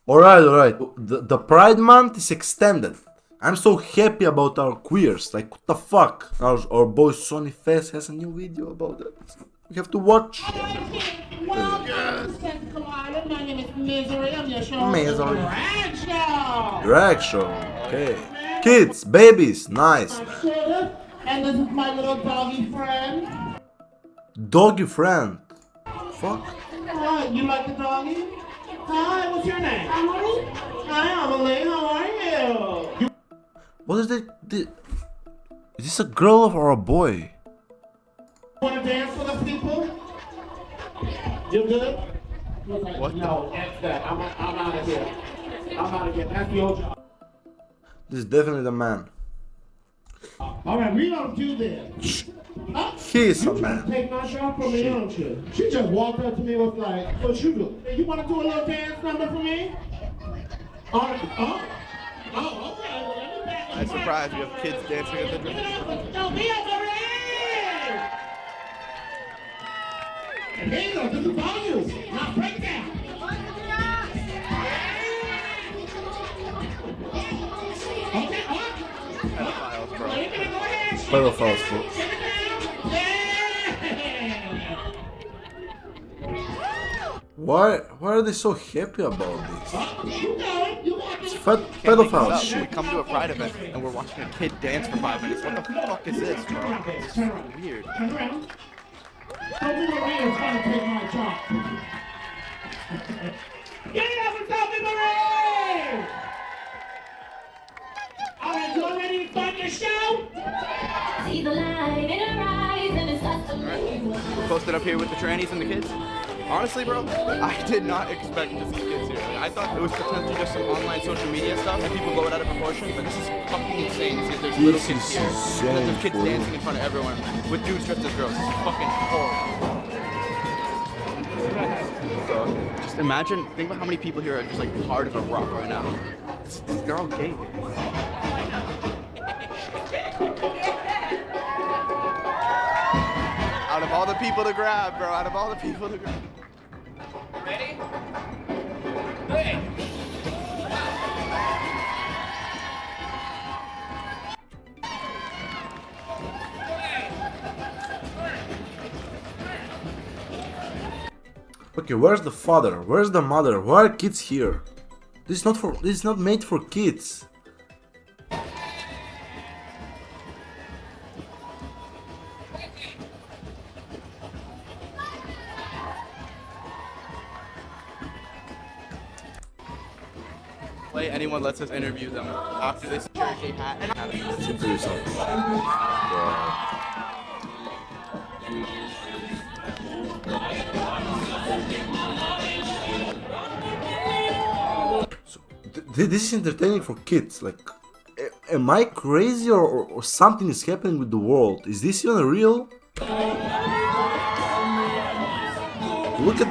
Alright. The Pride Month is extended. I'm so happy about our queers. Like, what the fuck? Our boy SonnyFaz has a new video about it. We have to watch. My name is Misery. I'm your show. Misery. Drag show. Drag show. Okay. Kids, babies, nice. And this is my little doggy friend. Doggy friend. Fuck. Hi, you like the doggy? Hi, what's your name? Emily. Hi, Emily. How are you? What is that? Is this a girl or a boy? Want to dance with us, people? You good? What? No, that's that. I'm out of here. I'm out of here. That's your job. This is definitely the man. All right, we don't do this. He is a You trying to man. take my shot from me, don't you? She just walked up to me and was like, what you do? You want to do a little dance number for me? All right. Oh, okay. Well, let me back I'm surprised you have kids dancing at the drag. No, be up already! And there you go, this is all you. Now break down. Okay, Pedophiles, bro. Pedophiles, folks. Why are they so happy about this? It's pedophile We shit. come to a pride event and we're watching a kid dance for 5 minutes. What the fuck is this, bro? It's so weird. Turn around. Sophie Marie is trying to take my job. Get it up for Sophie Marie! Alright, you all ready to start your show? See the light in her eyes and it starts to move. Posted up here with the trannies and the kids. Honestly, bro, I did not expect to see kids here. Like, I thought it was potentially just some online social media stuff and people blow it out of proportion, but this is fucking insane to see if there's little This kids is here. insane, And there's kids fool. dancing in front of everyone with dudes dressed as girls. This is fucking horrible. So, just imagine, think about how many people here are just like hard of a rock right now. They're all gay. Out of all the people to grab, bro, out of all the people to grab. Ready? Hey! Okay, where's the father? Where's the mother? Why are kids here? This is not made for kids. Way anyone lets us interview them after they secure a gay hat and Let's interview something. So, this is entertaining for kids. Like, am I crazy or something is happening with the world? Is this even real? Look at.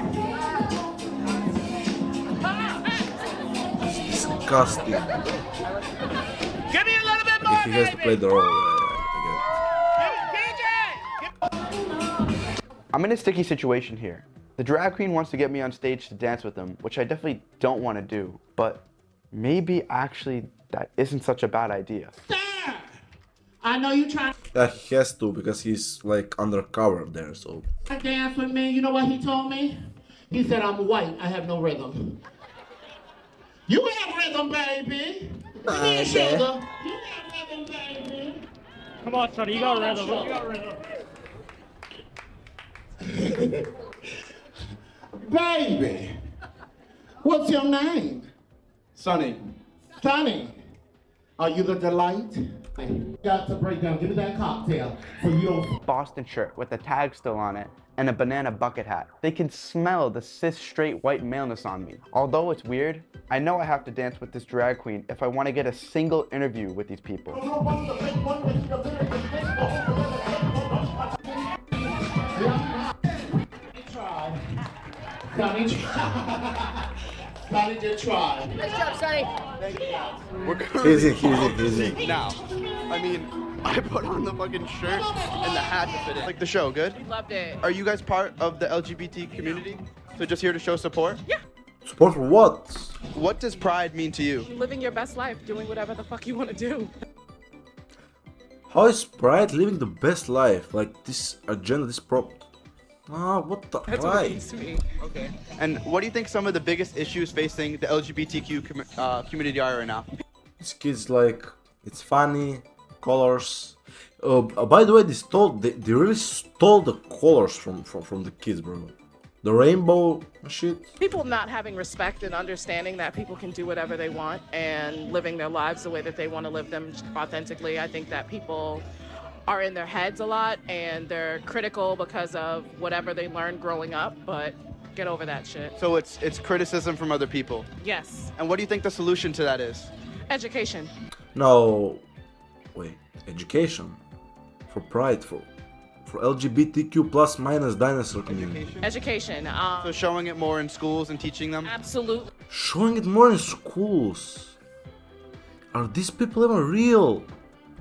It's disgusting. Give me a little bit more, If he has to play the role, I I'm in a sticky situation here. The drag queen wants to get me on stage to dance with them, which I definitely don't want to do, but maybe actually that isn't such a bad idea. Sir! I know you trying get it. Yeah, he has to because he's like undercover there, so. to dance with me. You know what he told me? He said, I'm white. I have no rhythm. You have rhythm, baby. Give me a sugar. You have rhythm, baby. Come on, Sonny, you got rhythm. You got rhythm. Baby, what's your name? Sonny. Sonny. Are you the delight? Got to break down. Give me that cocktail so you don't. Boston shirt with the tag still on it and a banana bucket hat. They can smell the cis straight white maleness on me. Although it's weird, I know I have to dance with this drag queen if I want to get a single interview with these people. Sonny did try. Nice job, Sonny. We're Easy. now. I mean, I put on the fucking shirt and the hat to fit in. Like the show, good? Loved it. Are you guys part of the LGBT community? So just here to show support? Yeah. Support for what? What does pride mean to you? Living your best life, doing whatever the fuck you want to do. How is Pride living the best life? Like this agenda, this prop. Ah, what the? That's what it Why? means to me. Okay. And what do you think some of the biggest issues facing the LGBTQ community are right now? These kids like it's funny, colors. By the way, they really stole the colors from the kids, bro. The rainbow shit. People not having respect and understanding that people can do whatever they want and living their lives the way that they want to live them authentically. I think that people are in their heads a lot and they're critical because of whatever they learned growing up, but get over that shit. So it's criticism from other people. Yes. And what do you think the solution to that is? Education. No, wait. Education for Pride for LGBTQ plus minus dinosaur community. Education. So showing it more in schools and teaching them? Absolutely. Showing it more in schools. Are these people even real?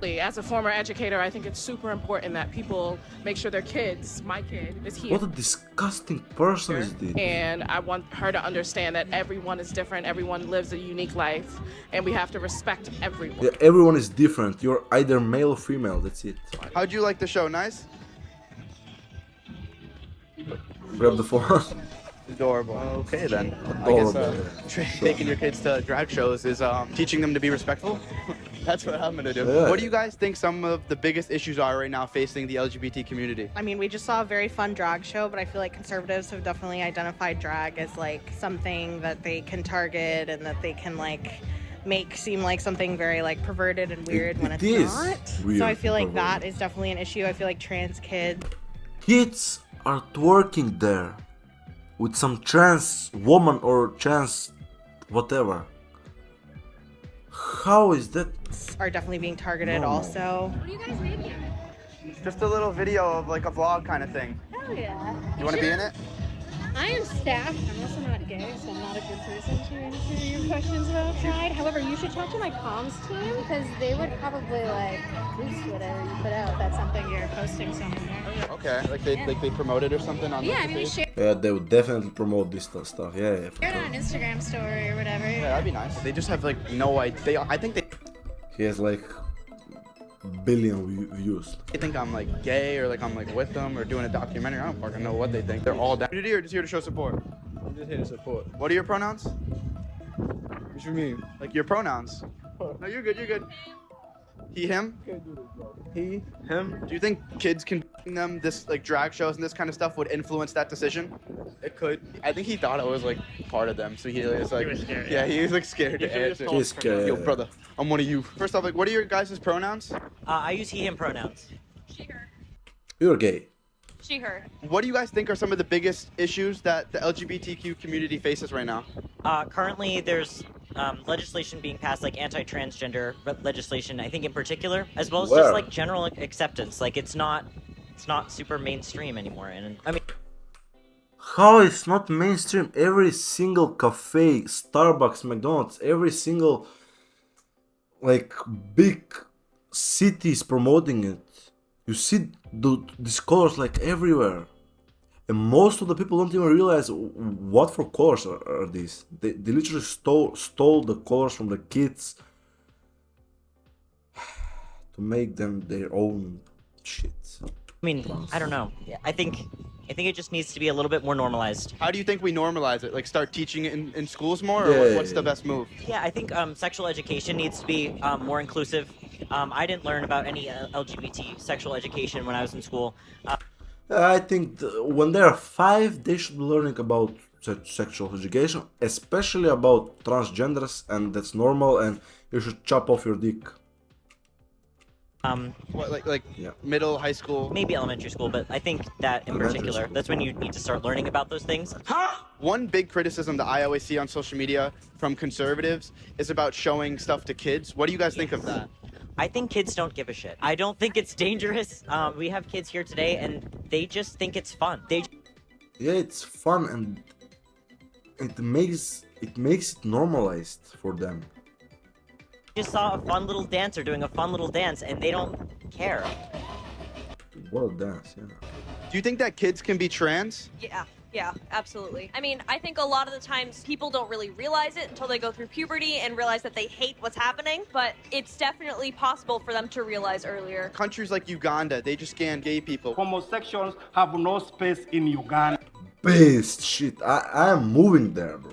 As a former educator, I think it's super important that people make sure their kids, my kid, is here. What a disgusting person is this? And I want her to understand that everyone is different, everyone lives a unique life, and we have to respect everyone. Yeah, everyone is different. You're either male or female. That's it. How'd you like the show? Nice? Grab the phone. Adorable. Okay then. Adorable. I guess taking your kids to drag shows is teaching them to be respectful. That's what I'm gonna do. Yeah. What do you guys think some of the biggest issues are right now facing the LGBT community? I mean, we just saw a very fun drag show, but I feel like conservatives have definitely identified drag as like something that they can target and that they can like make seem like something very like perverted and weird when it it's is not. weird So I feel like and that perverted. is definitely an issue. I feel like trans kids. Kids are twerking there with some trans woman or trans whatever. How is that? Are definitely being targeted No. also. What are you guys making? Just a little video of like a vlog kind of thing. Hell yeah. You want to be in it? I am staff. I'm also not gay, so I'm not a good person to answer your questions about Pride. However, you should talk to my comms team because they would probably like boost whatever you put out. That's something you're posting somewhere. Okay. Like they promote it or something on Yeah, the I mean, we page? share Yeah, they would definitely promote this stuff. Yeah, for it sure. on Instagram story or whatever. Yeah, that'd be nice. They just have like no idea. I think He has like billion views. they think I'm like gay or like I'm like with them or doing a documentary. I don't fucking know what they think. They're all down. Or just here to show support? I'm just here to support. What are your pronouns? What you mean? Like your pronouns? No, you're good. You're good. He, him? He, him? Do you think kids can them this like drag shows and this kind of stuff would influence that decision? It could. I think he thought it was like part of them, so he was like, was scared, yeah, yeah. he was like scared to answer. He's scared. Yo, brother, I'm one of you. First off, like, what are your guys' pronouns? I use he, him pronouns. She, her. You're gay. She, her. What do you guys think are some of the biggest issues that the LGBTQ community faces right now? Currently, there's legislation being passed, like anti-transgender legislation, I think in particular, as well as Where? just like general acceptance. Like it's not super mainstream anymore. And I mean, How it's not mainstream? Every single cafe, Starbucks, McDonald's, every single like big city is promoting it. You see these colors like everywhere, and most of the people don't even realize what for colors are these. They literally stole the colors from the kids to make them their own shit. I mean, I don't know. I think it just needs to be a little bit more normalized. How do you think we normalize it? Like start teaching it in schools more, or Yeah. what's the best move? Yeah, I think sexual education needs to be more inclusive. I didn't learn about any LGBT sexual education when I was in school. I think when they are 5, they should be learning about sexual education, especially about transgenders, and that's normal. And you should chop off your dick. What, like Yeah. middle, high school? Maybe elementary school, but I think that in Elementary particular, school. that's when you need to start learning about those things. One big criticism that I always see on social media from conservatives is about showing stuff to kids. What do you guys think of that? I think kids don't give a shit. I don't think it's dangerous. We have kids here today, and they just think it's fun. Yeah, it's fun, and it makes it normalized for them. Just saw a fun little dancer doing a fun little dance, and they don't care. What a dance, yeah. Do you think that kids can be trans? Yeah, Yeah, absolutely. I mean, I think a lot of the times people don't really realize it until they go through puberty and realize that they hate what's happening, but it's definitely possible for them to realize earlier. Countries like Uganda, they just scan gay people. Homosexuals have no space in Uganda. Based shit. I am moving there, bro.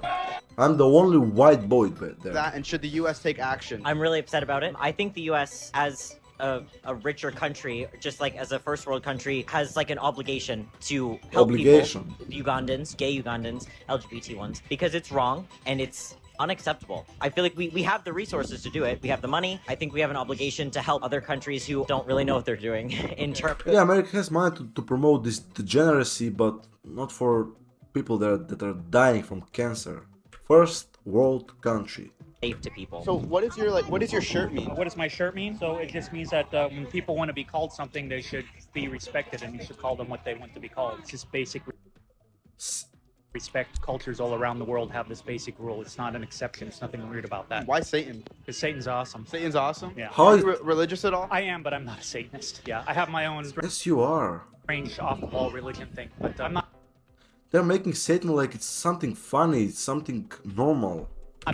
I'm the only white boy there. That, and should the US take action? I'm really upset about it. I think the US, as a richer country, just like as a first world country, has like an obligation to help people, Ugandans, gay Ugandans, LGBT ones, because it's wrong and it's unacceptable. I feel like we have the resources to do it. We have the money. I think we have an obligation to help other countries who don't really know what they're doing in terms. Yeah, America has money to promote this degeneracy, but not for people that are dying from cancer. First world country. To people. So what is your shirt mean? What does my shirt mean? So it just means that when people want to be called something, they should be respected, and you should call them what they want to be called. It's just basic respect. Cultures all around the world have this basic rule. It's not an exception. There's nothing weird about that. Why Satan? Because Satan's awesome. Satan's awesome? Yeah. How Are is... you religious at all? I am, but I'm not a Satanist. Yeah, I have my own Yes, you are. strange off-the-wall religion thing, but I'm not They're making Satan like it's something funny, it's something normal.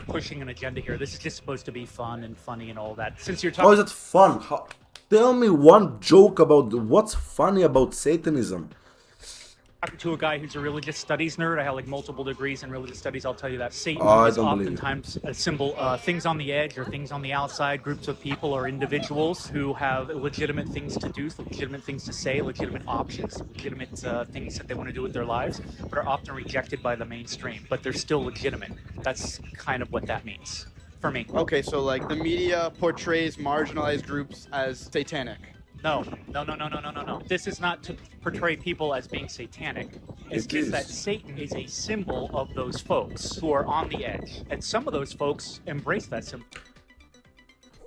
pushing an agenda here. This is just supposed to be fun and funny and all that. Since you're How is talking it fun? Tell me one joke about what's funny about Satanism. to a guy who's a religious studies nerd, I have like multiple degrees in religious studies, I'll tell you that Satan I is don't believe it. oftentimes a symbol, things on the edge or things on the outside, groups of people or individuals who have legitimate things to do, legitimate things to say, legitimate options, legitimate things that they want to do with their lives, but are often rejected by the mainstream, but they're still legitimate. That's kind of what that means for me. Okay, so like the media portrays marginalized groups as satanic. No. This is not to portray people as being satanic. It's just that Satan is a symbol of those folks who are on the edge. And some of those folks embrace that symbol.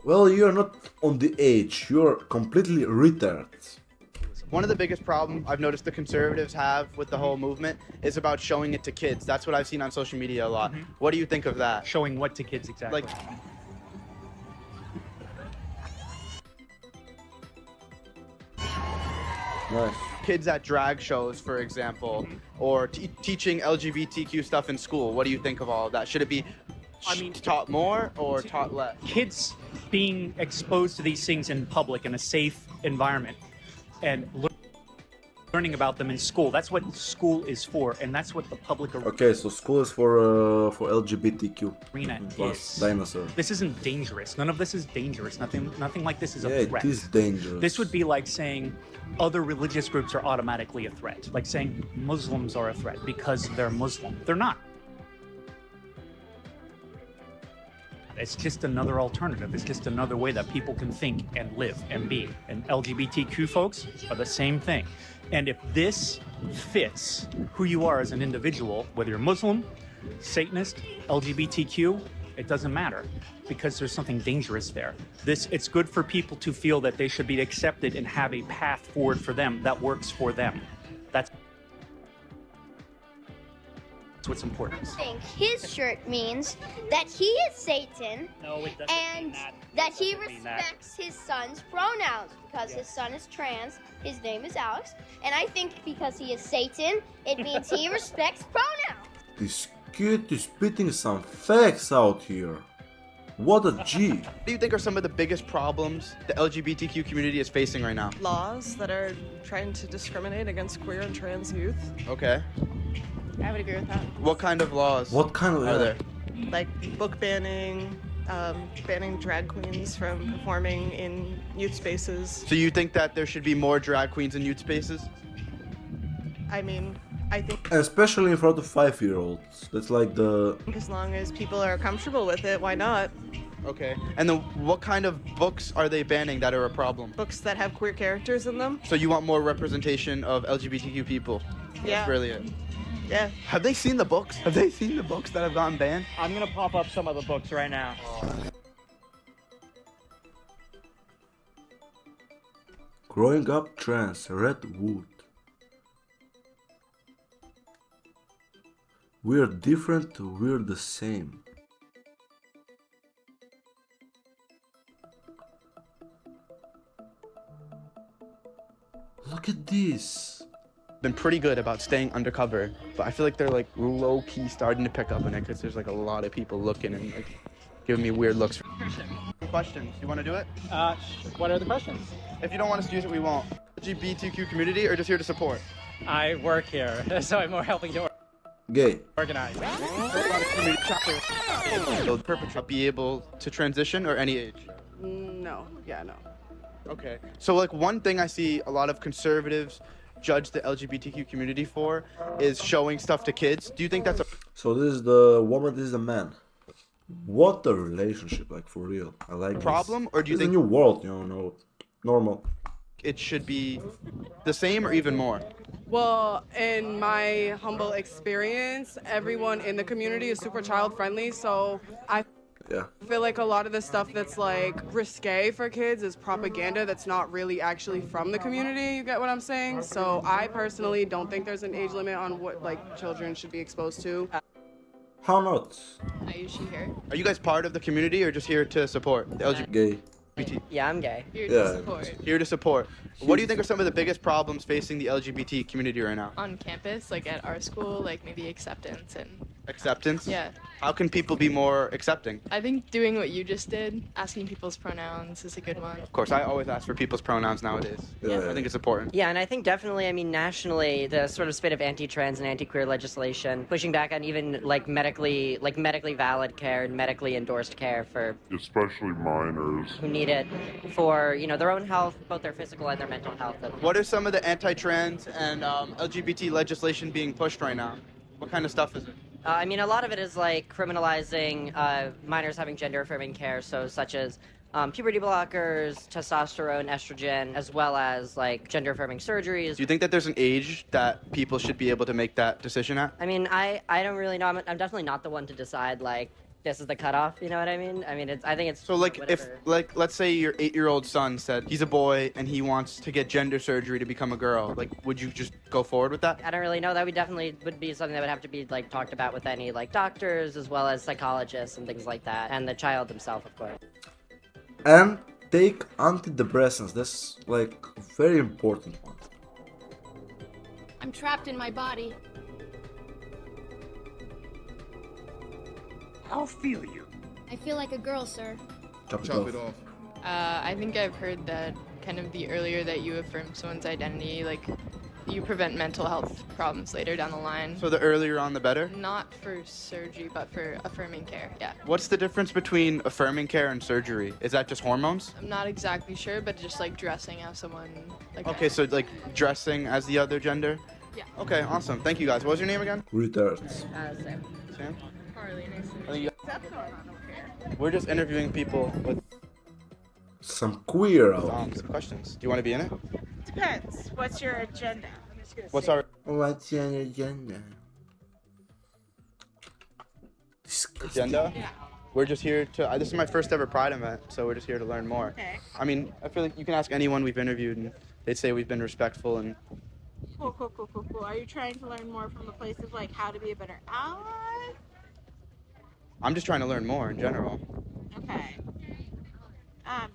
Well, you're not on the edge, you're completely retarded. One of the biggest problems I've noticed the conservatives have with the whole movement is about showing it to kids. That's what I've seen on social media a lot. What do you think of that? Showing what to kids exactly? Like, Nice. kids at drag shows, for example, or teaching LGBTQ stuff in school. What do you think of all of that? Should it be taught more or taught less? Kids being exposed to these things in public in a safe environment and learning about them in school. That's what school is for, and that's what the public Okay, so school is for LGBTQ arena plus is. dinosaur. This isn't dangerous. None of this is dangerous. Nothing like this is Yeah, a threat. it is dangerous. This would be like saying other religious groups are automatically a threat. Like saying Muslims are a threat because they're Muslim. They're not. It's just another alternative. It's just another way that people can think and live and be. And LGBTQ folks are the same thing. And if this fits who you are as an individual, whether you're Muslim, Satanist, LGBTQ, it doesn't matter, because there's something dangerous there. It's good for people to feel that they should be accepted and have a path forward for them that works for them. That's what's important. His shirt means that he is Satan, No, it doesn't and mean that. that he Doesn't mean that. respects his son's pronouns because his son is trans. His name is Alex, and I think because he is Satan, it means he respects pronouns. This kid is spitting some facts out here. What a G. What do you think are some of the biggest problems the LGBTQ community is facing right now? Laws that are trying to discriminate against queer and trans youth. Okay. I would agree with that. What kind of laws? What kind of are there? Like book banning, banning drag queens from performing in youth spaces. So you think that there should be more drag queens in youth spaces? I mean, I think Especially in front of 5-year-olds. That's like the... as long as people are comfortable with it, why not? Okay. And then what kind of books are they banning that are a problem? Books that have queer characters in them. So you want more representation of LGBTQ people? Yeah. That's brilliant. Yeah. Have they seen the books? Have they seen the books that have gotten banned? I'm gonna pop up some of the books right now. Growing Up Trans, Redwood. We're different, we're the same. Look at this. been pretty good about staying undercover, but I feel like they're like low-key starting to pick up on it because there's like a lot of people looking and like giving me weird looks. Questions? You want to do it? What are the questions? If you don't want us to use it, we won't. LGBTQ community or just here to support? I work here, so I'm more helping to Gay. organize. Will the perpetrator be able to transition or any age? No. Yeah, no. Okay. So like one thing I see a lot of conservatives judge the LGBTQ community for is showing stuff to kids. Do you think that's a So this is the woman, this is the man. What a relationship, like for real. I like problem, this. or do you It's a think new world, you know, normal. it should be the same or even more? Well, in my humble experience, everyone in the community is super child friendly, so I Yeah. feel like a lot of the stuff that's like risque for kids is propaganda that's not really actually from the community. You get what I'm saying? So I personally don't think there's an age limit on what like children should be exposed to. How not? Are you here? Are you guys part of the community or just here to support the LGBT? Gay. Yeah, I'm gay. Yeah. Here to support. What do you think are some of the biggest problems facing the LGBT community right now? On campus, like at our school, like maybe acceptance and Acceptance? yeah. How can people be more accepting? I think doing what you just did, asking people's pronouns, is a good one. Of course, I always ask for people's pronouns nowadays. Yeah. I think it's important. Yeah, and I think definitely, I mean, nationally, the sort of spate of anti-trans and anti-queer legislation, pushing back on even like medically valid care and medically endorsed care for especially minors who need it for, you know, their own health, both their physical and their mental health. What are some of the anti-trans and LGBT legislation being pushed right now? What kind of stuff is it? I mean, a lot of it is like criminalizing minors having gender-affirming care, so such as puberty blockers, testosterone, estrogen, as well as like gender-affirming surgeries. Do you think that there's an age that people should be able to make that decision at? I mean, I don't really know. I'm definitely not the one to decide like this is the cutoff. You know what I mean? I mean, I think it's So like whatever. if like let's say your 8-year-old son said he's a boy and he wants to get gender surgery to become a girl, like would you just go forward with that? I don't really know. That would be something that would have to be like talked about with any like doctors as well as psychologists and things like that, and the child himself, of course. And take antidepressants. That's like very important one. I'm trapped in my body. How feel you? I feel like a girl, sir. Chop it off. I think I've heard that kind of the earlier that you affirm someone's identity, like you prevent mental health problems later down the line. So the earlier on the better? Not for surgery, but for affirming care, yeah. What's the difference between affirming care and surgery? Is that just hormones? I'm not exactly sure, but just like dressing as someone like Okay, so like dressing as the other gender? Yeah. Okay, awesome. Thank you guys. What was your name again? Retards. Sam. Sam? Carly, nice to I think we're just interviewing people with Some queer out here. questions. Do you want to be in it? Depends. What's your agenda? I'm just gonna What's say. our What's your agenda? agenda? Yeah. We're just here to. This is my first ever Pride event, so we're just here to learn more. Okay. I mean, I feel like you can ask anyone we've interviewed, and they'd say we've been respectful and. Cool. Are you trying to learn more from the place of like how to be a better ally? I'm just trying to learn more in general. Okay.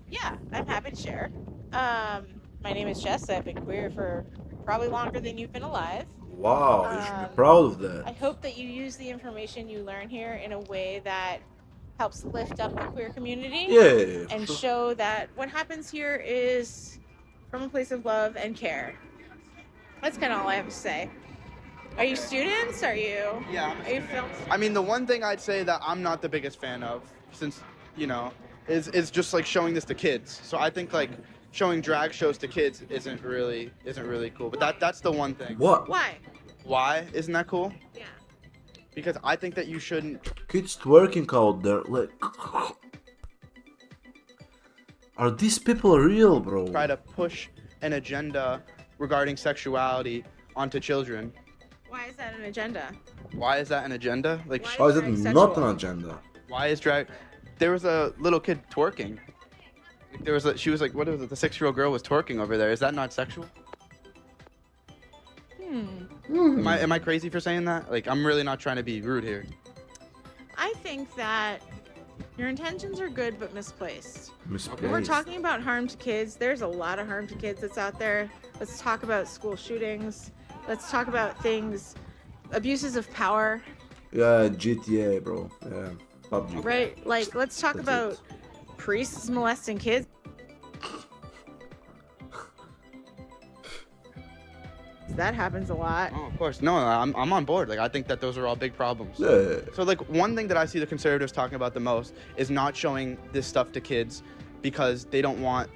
Yeah, I'm happy to share. My name is Jess. I've been queer for probably longer than you've been alive. Wow, you should be proud of that. I hope that you use the information you learn here in a way that helps lift up the queer community. Yeah, And sure. show that what happens here is from a place of love and care. That's kind of all I have to say. Are you students? Are you? Yeah. Are you film? I mean, the one thing I'd say that I'm not the biggest fan of, since is just like showing this to kids. So I think like showing drag shows to kids isn't really cool. But that's the one thing. What? Why? Why isn't that cool? Yeah. Because I think that you shouldn't. Kids twerking out there, like. Are these people real, bro? Try to push an agenda regarding sexuality onto children. Why is that an agenda? Why is that an agenda? Like, How is it not an agenda? why is drag? There was a little kid twerking. She was like, what was it? The 6-year-old girl was twerking over there. Is that not sexual? Am I crazy for saying that? Like, I'm really not trying to be rude here. I think that your intentions are good but misplaced. Misplaced. When we're talking about harm to kids, there's a lot of harm to kids that's out there. Let's talk about school shootings. Let's talk about things, abuses of power, Yeah, GTA, bro. Yeah, PUBG. right? Like, let's talk That's about it. priests molesting kids. That happens a lot. Oh, of course. No, I'm on board. Like, I think that those are all big problems. Yeah. So, like, one thing that I see the conservatives talking about the most is not showing this stuff to kids because they don't want,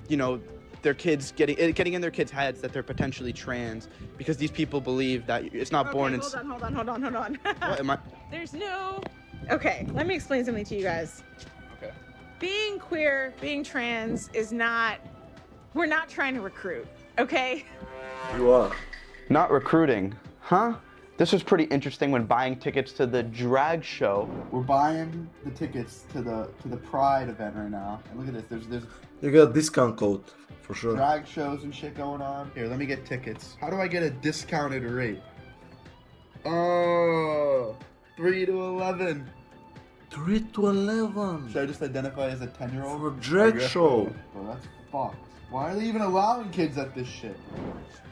you know, their kids getting in their kids' heads that they're potentially trans because these people believe that it's not born in. Hold on. What am I? There's no. Okay, let me explain something to you guys. Okay. Being queer, being trans is not. We're not trying to recruit. Okay. You are. Not recruiting, huh? This was pretty interesting when buying tickets to the drag show. We're buying the tickets to the Pride event right now. And look at this. There's You got a discount code for sure. drag shows and shit going on. Here, let me get tickets. How do I get a discounted rate? Oh, 3 to 11. 3 to 11. Should I just identify as a 10-year-old? For a drag show. Bro, that's fucked. Why are they even allowing kids at this shit?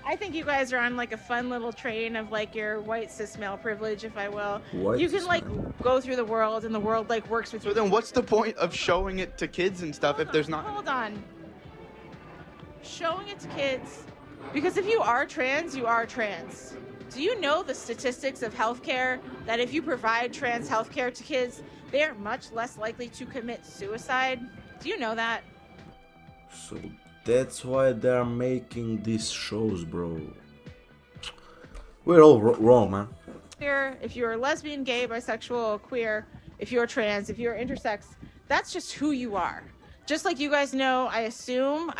I think you guys are on like a fun little train of like your white cis male privilege, if I will. White you can cis like male. go through the world and the world like works with So you. then what's the point of showing it to kids and stuff if there's not... Hold on. Showing it to kids. Because if you are trans, you are trans. Do you know the statistics of healthcare that if you provide trans healthcare to kids, they are much less likely to commit suicide? Do you know that? So that's why they're making these shows, bro. We're all wrong, man. If you're lesbian, gay, bisexual, queer, if you're trans, if you're intersex, that's just who you are. Just like you guys know, I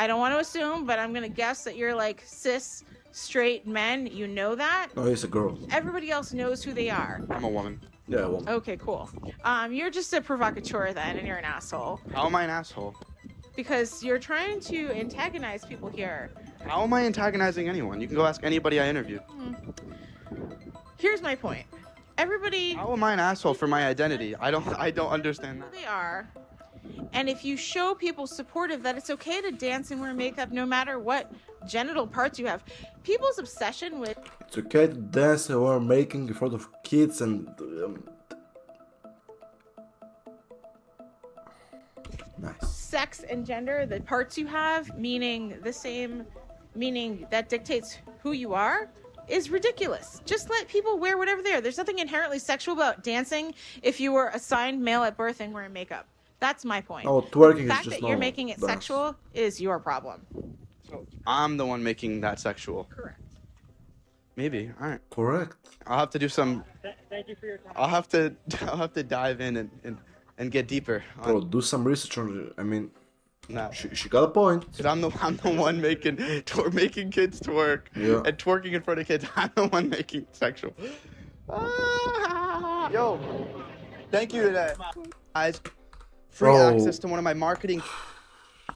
don't want to assume, but I'm going to guess that you're like cis, straight men. You know that. No, he's a girl. Everybody else knows who they are. I'm a woman. Yeah, a woman. Okay, cool. You're just a provocateur then, and you're an asshole. How am I an asshole? Because you're trying to antagonize people here. How am I antagonizing anyone? You can go ask anybody I interviewed. Here's my point. Everybody How am I an asshole for my identity? I don't understand that. they are. And if you show people supportive that it's okay to dance and wear makeup no matter what genital parts you have, people's obsession with It's okay to dance and we're making in front of kids and nice. sex and gender, the parts you have, meaning that dictates who you are, is ridiculous. Just let people wear whatever they are. There's nothing inherently sexual about dancing if you were assigned male at birth and wearing makeup. That's my point. Oh, twerking is the fact just that you're normal making it dance. sexual is your problem. I'm the one making that sexual. Correct. Maybe. All right. Correct. I'll have to do some. Thank you for your time. I'll have to dive in and get deeper. Bro, do some research on it. I mean, Nah. she got a point. Cause I'm the one making kids twerk Yeah. and twerking in front of kids. I'm the one making it sexual. Yo, thank you today, guys. Free Bro. access to one of my marketing